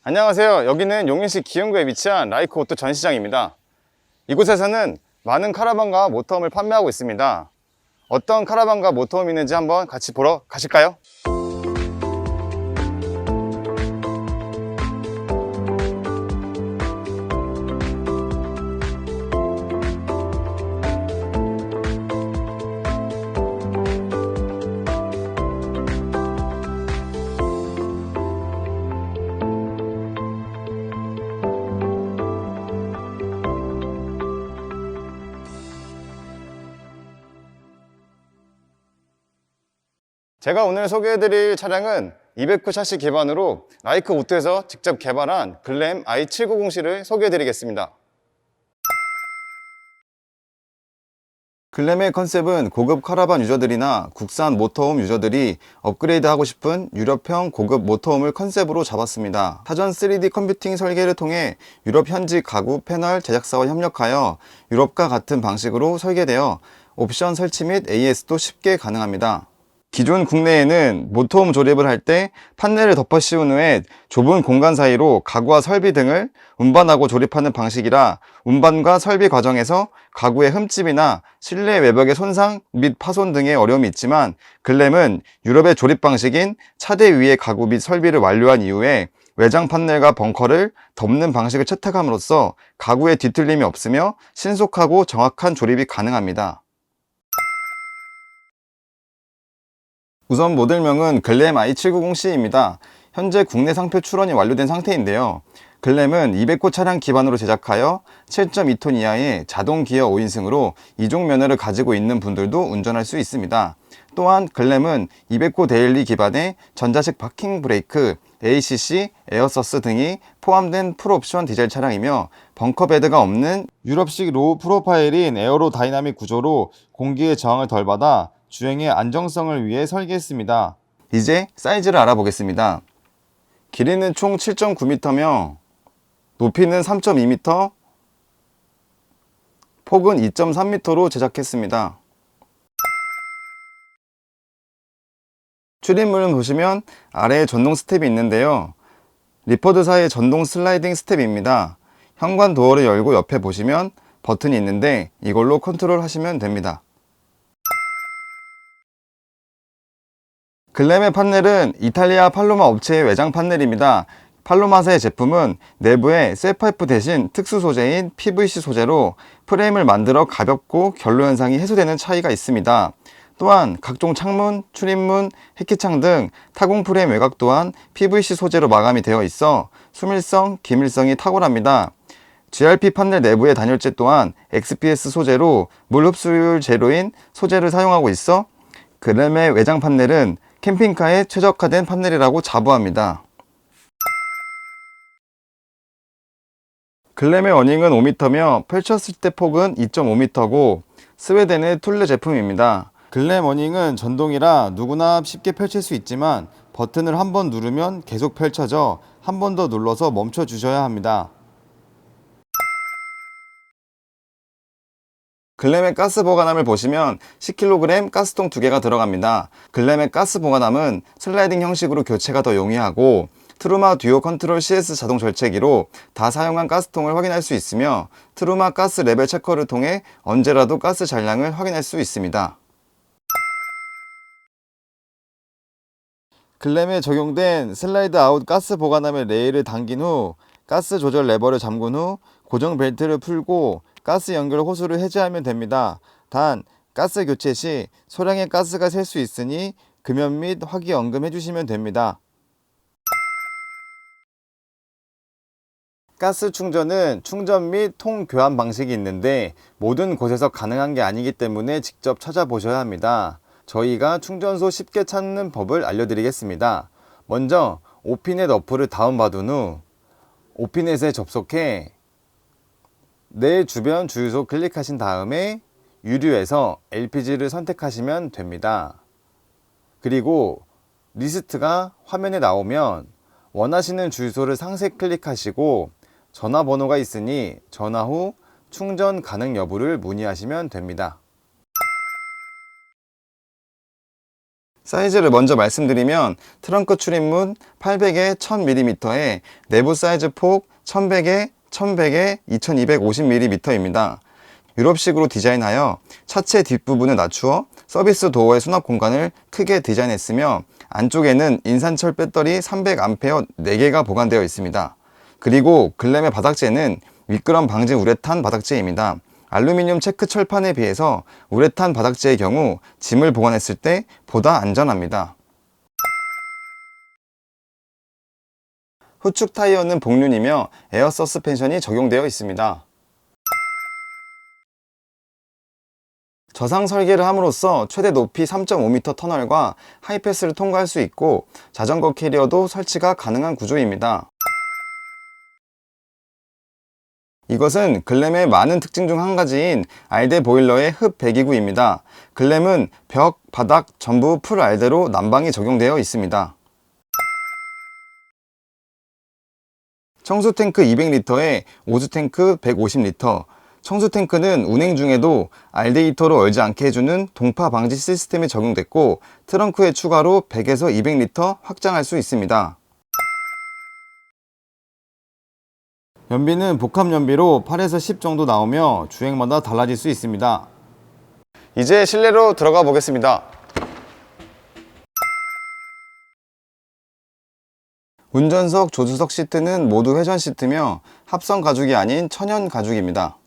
안녕하세요. 여기는 용인시 기흥구에 위치한 라이크 오토 전시장입니다. 이곳에서는 많은 카라반과 모터홈을 판매하고 있습니다. 어떤 카라반과 모터홈이 있는지 한번 같이 보러 가실까요? 제가 오늘 소개해드릴 차량은 209 샤시 기반으로 라이크 오토에서 직접 개발한 글램 i790C를 소개해드리겠습니다. 글램의 컨셉은 고급 카라반 유저들이나 국산 모터홈 유저들이 업그레이드 하고 싶은 유럽형 고급 모터홈을 컨셉으로 잡았습니다. 사전 3D 컴퓨팅 설계를 통해 유럽 현지 가구 패널 제작사와 협력하여 유럽과 같은 방식으로 설계되어 옵션 설치 및 AS도 쉽게 가능합니다. 기존 국내에는 모터홈 조립을 할 때 판넬을 덮어 씌운 후에 좁은 공간 사이로 가구와 설비 등을 운반하고 조립하는 방식이라 운반과 설비 과정에서 가구의 흠집이나 실내 외벽의 손상 및 파손 등의 어려움이 있지만 글램은 유럽의 조립 방식인 차대 위의 가구 및 설비를 완료한 이후에 외장 판넬과 벙커를 덮는 방식을 채택함으로써 가구에 뒤틀림이 없으며 신속하고 정확한 조립이 가능합니다. 우선 모델명은 글램 i790C입니다. 현재 국내 상표 출원이 완료된 상태인데요. 글램은 200호 차량 기반으로 제작하여 7.2톤 이하의 자동 기어 5인승으로 이종 면허를 가지고 있는 분들도 운전할 수 있습니다. 또한 글램은 200호 데일리 기반의 전자식 파킹 브레이크, ACC, 에어서스 등이 포함된 풀옵션 디젤 차량이며 벙커베드가 없는 유럽식 로우 프로파일인 에어로 다이나믹 구조로 공기의 저항을 덜 받아 주행의 안정성을 위해 설계했습니다. 이제 사이즈를 알아보겠습니다. 길이는 총 7.9m며 높이는 3.2m, 폭은 2.3m로 제작했습니다. 출입문을 보시면 아래에 전동 스텝이 있는데요. 리퍼드사의 전동 슬라이딩 스텝입니다. 현관 도어를 열고 옆에 보시면 버튼이 있는데 이걸로 컨트롤 하시면 됩니다. 글램의 판넬은 이탈리아 팔로마 업체의 외장 판넬입니다. 팔로마사의 제품은 내부에 쇠파이프 대신 특수 소재인 PVC 소재로 프레임을 만들어 가볍고 결로 현상이 해소되는 차이가 있습니다. 또한 각종 창문, 출입문, 해키창 등 타공 프레임 외곽 또한 PVC 소재로 마감이 되어 있어 수밀성, 기밀성이 탁월합니다. GRP 판넬 내부의 단열재 또한 XPS 소재로 물 흡수율 제로인 소재를 사용하고 있어 글램의 외장 판넬은 캠핑카에 최적화된 판넬이라고 자부합니다. 글램의 어닝은 5m며 펼쳤을 때 폭은 2.5m고 스웨덴의 툴레 제품입니다. 글램 어닝은 전동이라 누구나 쉽게 펼칠 수 있지만 버튼을 한 번 누르면 계속 펼쳐져 한 번 더 눌러서 멈춰 주셔야 합니다. 글램의 가스 보관함을 보시면 10kg 가스통 2개가 들어갑니다. 글램의 가스 보관함은 슬라이딩 형식으로 교체가 더 용이하고 트루마 듀오 컨트롤 CS 자동 절제기로 다 사용한 가스통을 확인할 수 있으며 트루마 가스 레벨 체커를 통해 언제라도 가스 잔량을 확인할 수 있습니다. 글램에 적용된 슬라이드 아웃 가스 보관함의 레일을 당긴 후 가스 조절 레버를 잠근 후 고정 벨트를 풀고 가스 연결 호스를 해제하면 됩니다. 단 가스 교체 시 소량의 가스가 셀 수 있으니 금연 및 화기 언금해 주시면 됩니다. 가스 충전은 충전 및 통 교환 방식이 있는데 모든 곳에서 가능한 게 아니기 때문에 직접 찾아보셔야 합니다. 저희가 충전소 쉽게 찾는 법을 알려드리겠습니다. 먼저 오피넷 어플을 다운받은 후 오피넷에 접속해 내 주변 주유소 클릭하신 다음에 유류에서 LPG를 선택하시면 됩니다. 그리고 리스트가 화면에 나오면 원하시는 주유소를 상세 클릭하시고 전화번호가 있으니 전화 후 충전 가능 여부를 문의하시면 됩니다. 사이즈를 먼저 말씀드리면 트렁크 출입문 800에 1000mm에 내부 사이즈 폭 1100에 1100에 2250mm입니다. 유럽식으로 디자인하여 차체 뒷부분을 낮추어 서비스 도어의 수납 공간을 크게 디자인했으며 안쪽에는 인산철 배터리 300A 4개가 보관되어 있습니다. 그리고 글램의 바닥재는 미끄럼 방지 우레탄 바닥재입니다. 알루미늄 체크 철판에 비해서 우레탄 바닥재의 경우 짐을 보관했을 때 보다 안전합니다. 후축 타이어는 복륜이며 에어 서스펜션이 적용되어 있습니다. 저상 설계를 함으로써 최대 높이 3.5m 터널과 하이패스를 통과할 수 있고 자전거 캐리어도 설치가 가능한 구조입니다. 이것은 글램의 많은 특징 중 한 가지인 알데 보일러의 흡 배기구입니다. 글램은 벽, 바닥 전부 풀 알데로 난방이 적용되어 있습니다. 청수 탱크 200L에 오수 탱크 150L. 청수 탱크는 운행 중에도 알데히터로 얼지 않게 해주는 동파 방지 시스템이 적용됐고 트렁크에 추가로 100에서 200L 확장할 수 있습니다. 연비는 복합 연비로 8에서 10 정도 나오며 주행마다 달라질 수 있습니다. 이제 실내로 들어가 보겠습니다. 운전석, 조수석 시트는 모두 회전 시트며 합성 가죽이 아닌 천연 가죽입니다.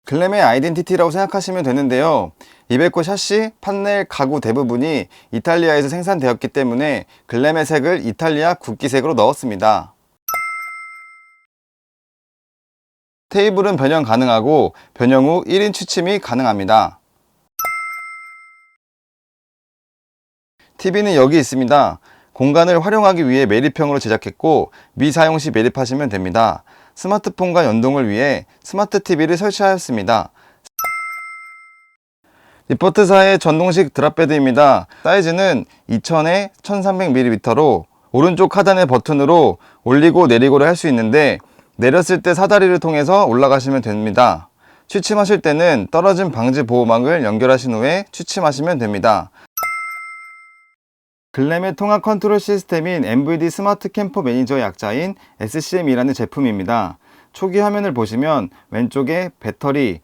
글램의 아이덴티티라고 생각하시면 되는데요. 이베코 샤시, 판넬, 가구 대부분이 이탈리아에서 생산되었기 때문에 글램의 색을 이탈리아 국기색으로 넣었습니다. 테이블은 변형 가능하고 변형 후 1인 취침이 가능합니다. TV는 여기 있습니다. 공간을 활용하기 위해 매립형으로 제작했고 미사용 시 매립하시면 됩니다. 스마트폰과 연동을 위해 스마트 TV를 설치하였습니다. 리포트사의 전동식 드랍베드입니다. 사이즈는 2000에 1300mm로 오른쪽 하단의 버튼으로 올리고 내리고를 할 수 있는데 내렸을 때 사다리를 통해서 올라가시면 됩니다. 취침하실 때는 떨어짐 방지 보호막을 연결하신 후에 취침하시면 됩니다. 글램의 통합 컨트롤 시스템인 MVD 스마트 캠퍼 매니저의 약자인 SCM이라는 제품입니다. 초기 화면을 보시면 왼쪽에 배터리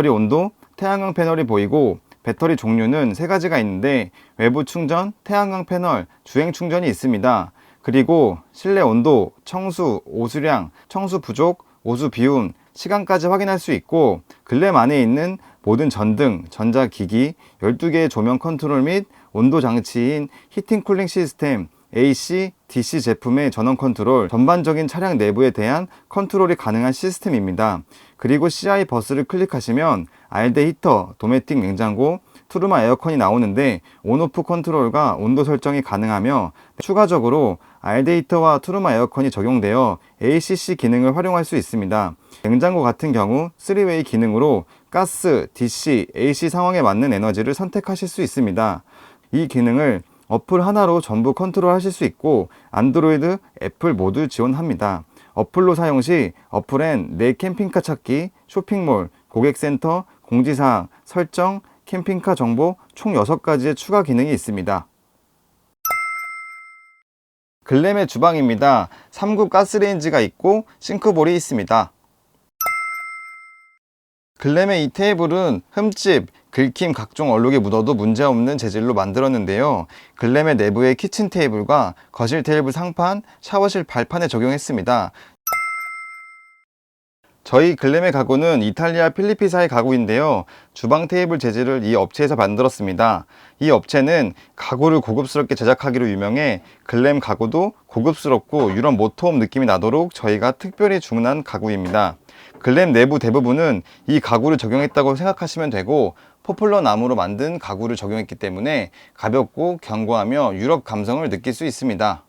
온도, 태양광 패널이 보이고 배터리 종류는 3가지가 있는데 외부 충전, 태양광 패널, 주행 충전이 있습니다. 그리고 실내 온도, 청수, 오수량, 청수 부족, 오수 비움, 시간까지 확인할 수 있고 글램 안에 있는 모든 전등, 전자기기, 12개의 조명 컨트롤 및 온도 장치인 히팅 쿨링 시스템, AC, DC 제품의 전원 컨트롤, 전반적인 차량 내부에 대한 컨트롤이 가능한 시스템입니다. 그리고 CI 버스를 클릭하시면 알데 히터, 도메틱 냉장고, 트루마 에어컨이 나오는데 온오프 컨트롤과 온도 설정이 가능하며 추가적으로 알데 히터와 트루마 에어컨이 적용되어 ACC 기능을 활용할 수 있습니다. 냉장고 같은 경우 3웨이 기능으로 가스, DC, AC 상황에 맞는 에너지를 선택하실 수 있습니다. 이 기능을 어플 하나로 전부 컨트롤 하실 수 있고 안드로이드, 애플 모두 지원합니다. 어플로 사용 시 어플엔 내 캠핑카 찾기, 쇼핑몰, 고객센터, 공지사항, 설정, 캠핑카 정보 총 6가지의 추가 기능이 있습니다. 글램의 주방입니다. 3구 가스레인지가 있고 싱크볼이 있습니다. 글램의 이 테이블은 흠집, 긁힘, 각종 얼룩이 묻어도 문제없는 재질로 만들었는데요. 글램의 내부의 키친 테이블과 거실 테이블 상판, 샤워실 발판에 적용했습니다. 저희 글램의 가구는 이탈리아 필리피사의 가구인데요. 주방 테이블 재질을 이 업체에서 만들었습니다. 이 업체는 가구를 고급스럽게 제작하기로 유명해 글램 가구도 고급스럽고 유럽 모터홈 느낌이 나도록 저희가 특별히 주문한 가구입니다. 글램 내부 대부분은 이 가구를 적용했다고 생각하시면 되고 포플러 나무로 만든 가구를 적용했기 때문에 가볍고 견고하며 유럽 감성을 느낄 수 있습니다.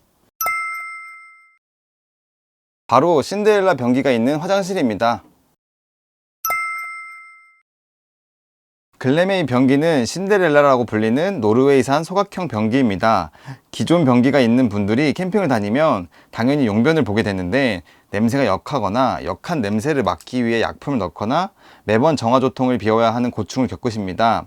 바로 신데렐라 변기가 있는 화장실입니다. 글램의 변기는 신데렐라라고 불리는 노르웨이산 소각형 변기입니다. 기존 변기가 있는 분들이 캠핑을 다니면 당연히 용변을 보게 되는데 냄새가 역하거나 역한 냄새를 막기 위해 약품을 넣거나 매번 정화조통을 비워야 하는 고충을 겪으십니다.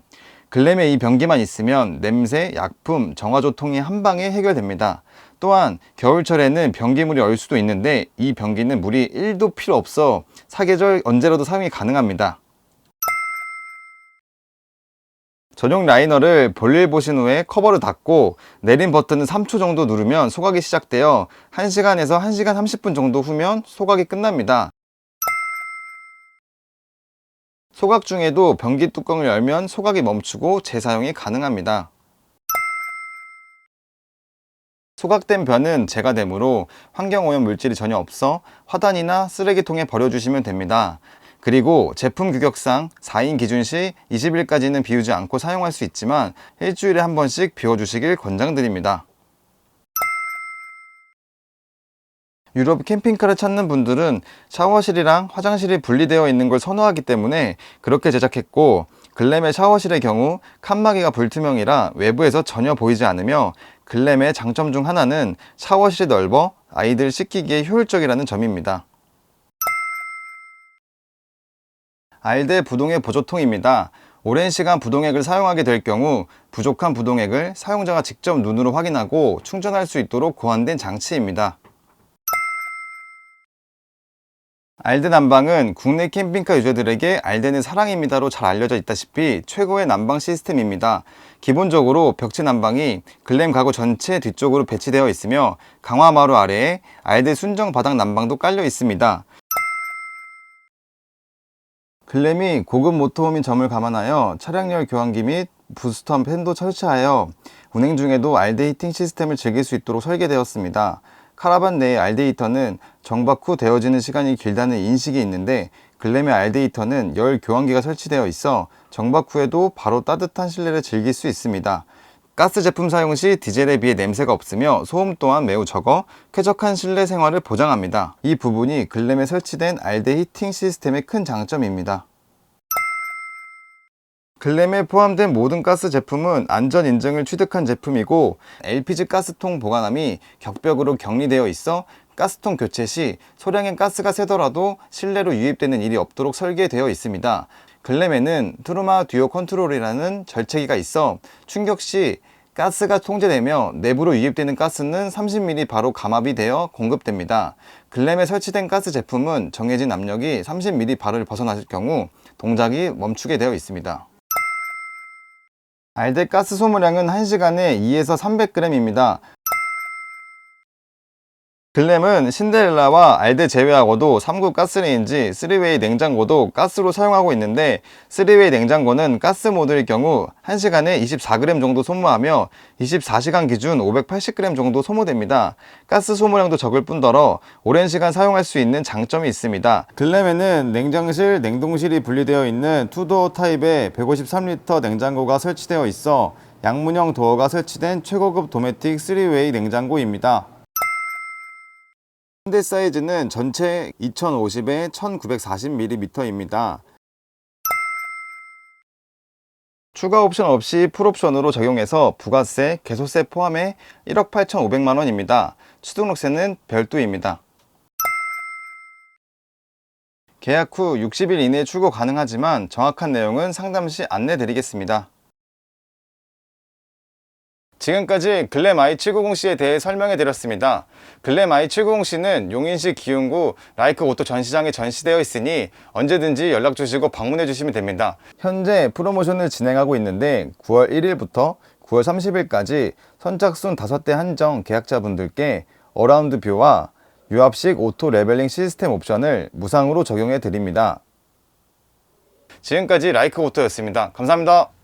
글램의 이 변기만 있으면 냄새, 약품, 정화조통이 한 방에 해결됩니다. 또한 겨울철에는 변기물이 얼 수도 있는데 이 변기는 물이 1도 필요 없어 사계절 언제라도 사용이 가능합니다. 전용 라이너를 볼일 보신 후에 커버를 닫고 내림 버튼을 3초 정도 누르면 소각이 시작되어 1시간에서 1시간 30분 정도 후면 소각이 끝납니다. 소각 중에도 변기 뚜껑을 열면 소각이 멈추고 재사용이 가능합니다. 소각된 변은 제거되므로 환경오염 물질이 전혀 없어 화단이나 쓰레기통에 버려주시면 됩니다. 그리고 제품 규격상 4인 기준 시 20일까지는 비우지 않고 사용할 수 있지만 일주일에 한 번씩 비워주시길 권장드립니다. 유럽 캠핑카를 찾는 분들은 샤워실이랑 화장실이 분리되어 있는 걸 선호하기 때문에 그렇게 제작했고, 글램의 샤워실의 경우 칸막이가 불투명이라 외부에서 전혀 보이지 않으며, 글램의 장점 중 하나는 샤워실이 넓어 아이들 씻기기에 효율적이라는 점입니다. 알대 부동액 보조통입니다. 오랜 시간 부동액을 사용하게 될 경우 부족한 부동액을 사용자가 직접 눈으로 확인하고 충전할 수 있도록 고안된 장치입니다. 알대 난방은 국내 캠핑카 유저들에게 알대는 사랑입니다로 잘 알려져 있다시피 최고의 난방 시스템입니다. 기본적으로 벽지 난방이 글램 가구 전체 뒤쪽으로 배치되어 있으며 강화마루 아래에 알대 순정 바닥 난방도 깔려 있습니다. 글램이 고급 모터홈인 점을 감안하여 차량열 교환기 및 부스터 팬도 설치하여 운행 중에도 알대 히팅 시스템을 즐길 수 있도록 설계되었습니다. 카라반 내의 알대 히터는 정박 후 데워지는 시간이 길다는 인식이 있는데, 글램의 알대 히터는 열 교환기가 설치되어 있어 정박 후에도 바로 따뜻한 실내를 즐길 수 있습니다. 가스 제품 사용 시 디젤에 비해 냄새가 없으며 소음 또한 매우 적어 쾌적한 실내 생활을 보장합니다. 이 부분이 글램에 설치된 알대 히팅 시스템의 큰 장점입니다. 글램에 포함된 모든 가스 제품은 안전 인증을 취득한 제품이고, LPG 가스통 보관함이 격벽으로 격리되어 있어 가스통 교체 시 소량의 가스가 새더라도 실내로 유입되는 일이 없도록 설계되어 있습니다. 글램에는 트루마 듀오 컨트롤이라는 절체기가 있어 충격 시 가스가 통제되며 내부로 유입되는 가스는 30mm 바로 감압이 되어 공급됩니다. 글램에 설치된 가스 제품은 정해진 압력이 30mm 바를 벗어났을 경우 동작이 멈추게 되어 있습니다. 알대 가스 소모량은 1시간에 2에서 300g입니다. 글램은 신데렐라와 알대 제외하고도 3구 가스레인지, 3웨이 냉장고도 가스로 사용하고 있는데, 3웨이 냉장고는 가스 모드일 경우 1시간에 24g 정도 소모하며 24시간 기준 580g 정도 소모됩니다. 가스 소모량도 적을 뿐더러 오랜 시간 사용할 수 있는 장점이 있습니다. 글램에는 냉장실, 냉동실이 분리되어 있는 투도어 타입의 153L 냉장고가 설치되어 있어 양문형 도어가 설치된 최고급 도메틱 3웨이 냉장고입니다. 현대 사이즈는 전체 2050에 1940mm입니다. 추가 옵션 없이 풀옵션으로 적용해서 부가세, 개소세 포함해 1억 8,500만원입니다. 취등록세는 별도입니다. 계약 후 60일 이내에 출고 가능하지만 정확한 내용은 상담 시 안내 드리겠습니다. 지금까지 글램 i790C에 대해 설명해 드렸습니다. 글램 i790C는 용인시 기흥구 라이크 오토 전시장에 전시되어 있으니 언제든지 연락 주시고 방문해 주시면 됩니다. 현재 프로모션을 진행하고 있는데 9월 1일부터 9월 30일까지 선착순 5대 한정 계약자분들께 어라운드 뷰와 유압식 오토 레벨링 시스템 옵션을 무상으로 적용해 드립니다. 지금까지 라이크 오토였습니다. 감사합니다.